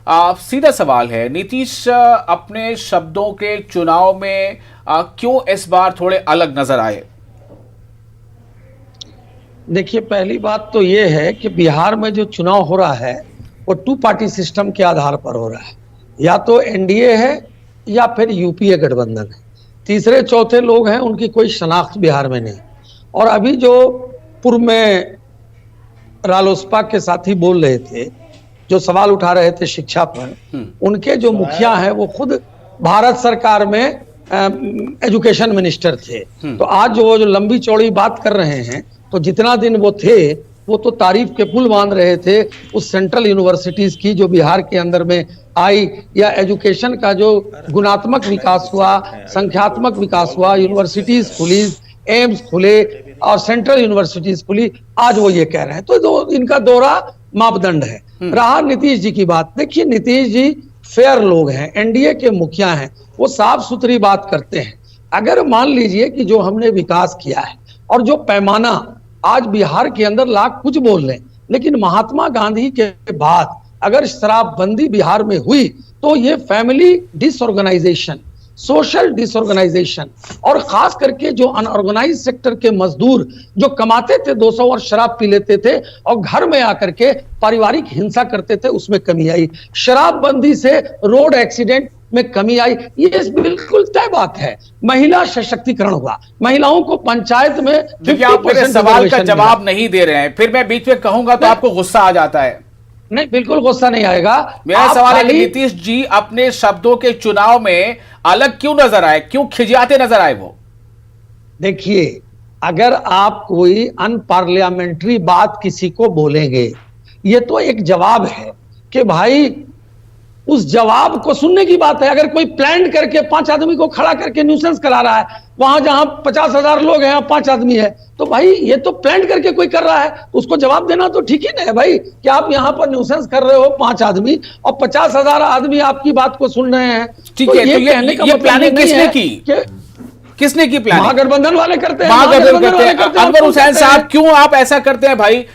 सीधा सवाल है, नीतीश अपने शब्दों के चुनाव में क्यों इस बार थोड़े अलग नजर आए? देखिए, पहली बात तो ये है कि बिहार में जो चुनाव हो रहा है वो टू पार्टी सिस्टम के आधार पर हो रहा है। या तो एनडीए है या फिर यूपीए गठबंधन है। तीसरे चौथे लोग हैं, उनकी कोई शनाख्त बिहार में नहीं। और अभी जो पूर्व में रालोसपा के साथी बोल रहे थे, जो सवाल उठा रहे थे शिक्षा पर, उनके जो मुखिया हैं वो खुद भारत सरकार में एजुकेशन मिनिस्टर थे। तो आज जो लंबी चौड़ी बात कर रहे हैं, तो जितना दिन वो थे वो तो तारीफ के पुल बांध रहे थे उस सेंट्रल यूनिवर्सिटीज की जो बिहार के अंदर में आई, या एजुकेशन का जो गुणात्मक विकास हुआ, संख्यात्मक विकास हुआ, यूनिवर्सिटीज खुली, एम्स खुले और सेंट्रल यूनिवर्सिटीज खुली। आज वो ये कह रहे हैं, तो इनका दोहरा मापदंड है। रहा नीतीश जी की बात, देखिए नीतीश जी फेयर लोग हैं, एनडीए के मुखिया हैं, वो साफ सुथरी बात करते हैं। अगर मान लीजिए कि जो हमने विकास किया है और जो पैमाना आज बिहार के अंदर लाख कुछ बोल रहे हैं, लेकिन महात्मा गांधी के बाद अगर शराबबंदी बिहार में हुई तो ये फैमिली डिसऑर्गेनाइजेशन, सोशल डिसऑर्गेनाइजेशन और खास करके जो अनऑर्गेनाइज सेक्टर के मजदूर जो कमाते थे 200 और शराब पी लेते थे और घर में आकर के पारिवारिक हिंसा करते थे, उसमें कमी आई। शराबबंदी से रोड एक्सीडेंट में कमी आई, ये बिल्कुल तय बात है। महिला सशक्तिकरण हुआ, महिलाओं को पंचायत में आप मेरे सवाल का जवाब नहीं दे रहे हैं, फिर मैं बीच में कहूंगा तो आपको गुस्सा आ जाता है। नहीं, बिल्कुल गुस्सा नहीं आएगा। मेरा सवाल है कि नीतीश जी अपने शब्दों के चुनाव में अलग क्यों नजर आए, क्यों खिजाते नजर आए वो? देखिए, अगर आप कोई अनपार्लियामेंट्री बात किसी को बोलेंगे, ये तो एक जवाब है कि भाई उस जवाब को सुनने की बात है। अगर कोई प्लान करके 5 आदमी को खड़ा करके न्यूसेंस करा रहा है, वहां जहां 50,000 लोग हैं 5 आदमी है, तो भाई ये तो प्लान करके कोई कर रहा है, उसको जवाब देना तो ठीक ही नहीं है भाई कि आप यहां पर न्यूसेंस कर रहे हो 5 आदमी और 50,000 आदमी आपकी बात को सुन रहे हैं। ठीक है, तो ये प्लानिंग किसने की? किसने की प्लानिंग? महागठबंधन वाले करते हैं। महागठबंधन करते हैं। अनवर हुसैन साहब, क्यों आप ऐसा करते हैं भाई?